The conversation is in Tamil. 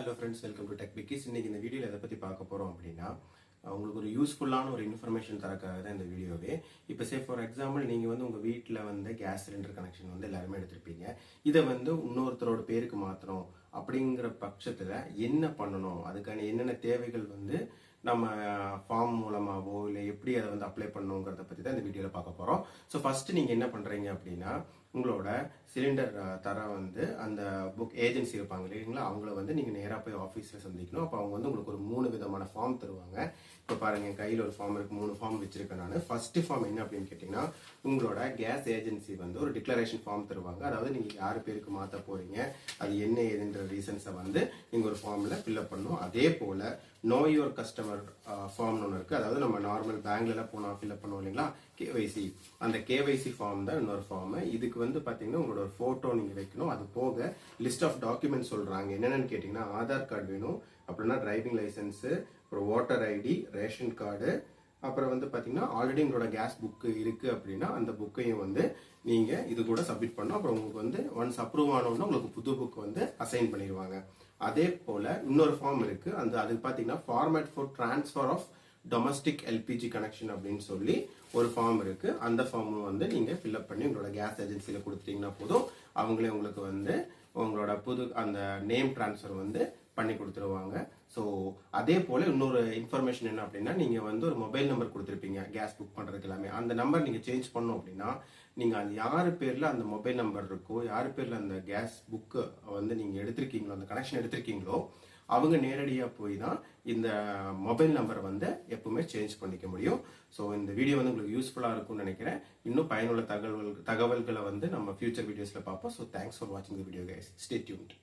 Hello friends, welcome to Tech Bickies. இன்னைக்கு இந்த வீடியோல எதை பத்தி பார்க்க போறோம் அப்படின்னா உங்களுக்கு ஒரு யூஸ்ஃபுல்லான ஒரு இன்ஃபர்மேஷன் தரக்காக தான் இந்த வீடியோவே. இப்போ ஃபார் எக்ஸாம்பிள் நீங்க உங்க வீட்டில் கேஸ் சிலிண்டர் கனெக்ஷன் எல்லாருமே எடுத்திருப்பீங்க. இதை இன்னொருத்தரோட பேருக்கு மாற்றணும் அப்படிங்கிற பட்சத்தில் என்ன பண்ணணும், அதுக்கான என்னென்ன தேவைகள் நம்ம ஃபார்ம் மூலமாகவோ இல்லை எப்படி அதை அப்ளை பண்ணணுங்கிறத பற்றி தான் இந்த வீடியோவில் பார்க்க போகிறோம். ஸோ ஃபர்ஸ்ட் நீங்கள் என்ன பண்ணுறீங்க அப்படின்னா உங்களோட சிலிண்டர் தர அந்த புக் ஏஜென்சி இருப்பாங்க இல்லைங்களா, அவங்கள நீங்கள் நேராக போய் ஆஃபீஸில் சந்திக்கணும். அப்போ அவங்க உங்களுக்கு ஒரு 3 விதமான ஃபார்ம் தருவாங்க. இப்போ பாருங்க, என் கையில் ஒரு ஃபார்ம் இருக்கு, 3 ஃபார்ம் வச்சிருக்கேன் நான். ஃபர்ஸ்ட் ஃபார்ம் என்ன அப்படின்னு கேட்டிங்கன்னா உங்களோட கேஸ் ஏஜென்சி ஒரு டிக்ளரேஷன் ஃபார்ம் தருவாங்க. அதாவது நீங்கள் யார் பேருக்கு மாற்ற போறீங்க, அது என்ன ஏதுன்ற ரீசன்ஸை நீங்கள் ஒரு ஃபார்மில் ஃபில்அப் பண்ணணும். அதே போல் நோ யுவர் கஸ்டமர் ஃபார்ம்னு ஒன்று இருக்குது. அதாவது நம்ம நார்மல் பேங்க்லலாம் போனால் ஃபில்அப் பண்ணுவோம் இல்லைங்களா, கேவைசி. அந்த கேவைசி ஃபார்ம் தான் இன்னொரு ஃபார்ம். இதுக்கு பார்த்தீங்கன்னா உங்களோட ஒரு ஃபோட்டோ நீங்கள் வைக்கணும். அது போக லிஸ்ட் ஆஃப் டாக்குமெண்ட்ஸ் சொல்கிறாங்க. என்னென்னு கேட்டிங்கன்னா ஆதார் கார்டு வேணும், அப்படின்னா டிரைவிங் லைசன்ஸு, அப்புறம் ஓட்டர் ஐடி, ரேஷன் கார்டு, அப்புறம் பார்த்தீங்கன்னா ஆல்ரெடி உங்களோட கேஸ் புக்கு இருக்குது அப்படின்னா அந்த புக்கையும் நீங்கள் இது கூட சப்மிட் பண்ணணும். அப்புறம் உங்களுக்கு ஒன்ஸ் அப்ரூவ் ஆனோன்னா உங்களுக்கு புது புக் அசைன் பண்ணிடுவாங்க. அதே போல் இன்னொரு ஃபார்ம் இருக்குது. அதுக்கு பார்த்தீங்கன்னா format for transfer of domestic LPG connection அப்படின்னு சொல்லி ஒரு ஃபார்ம் இருக்கு. அந்த ஃபார்ம் நீங்க ஃபில்அப் பண்ணி உங்களோட கேஸ் ஏஜென்சியில கொடுத்துட்டீங்கன்னா போதும், அவங்களே உங்களுக்கு உங்களோட புது அந்த நேம் டிரான்ஸ்ஃபர் பண்ணி கொடுத்துருவாங்க. ஸோ அதே போல இன்னொரு இன்ஃபர்மேஷன் என்ன அப்படின்னா நீங்க ஒரு மொபைல் நம்பர் கொடுத்துருப்பீங்க கேஸ் புக் பண்றதுக்கு எல்லாமே. அந்த நம்பர் நீங்க சேஞ்ச் பண்ணணும் அப்படின்னா நீங்க அந்த யாரு பேர்ல அந்த மொபைல் நம்பர் இருக்கோ, யாரு பேர்ல அந்த கேஸ் புக்கு நீங்க எடுத்திருக்கீங்களோ, அந்த கனெக்ஷன் எடுத்திருக்கீங்களோ, அவங்க நேரடியாக போய் தான் இந்த மொபைல் நம்பர் எப்பவுமே சேஞ்ச் பண்ணிக்க முடியும். ஸோ இந்த வீடியோ உங்களுக்கு யூஸ்ஃபுல்லாக இருக்கும்னு நினைக்கிறேன். இன்னும் பயனுள்ள தகவல்களை நம்ம ஃபியூச்சர் வீடியோஸில் பார்ப்போம். ஸோ தேங்க்ஸ் ஃபார் வாட்சிங் the video guys. Stay tuned.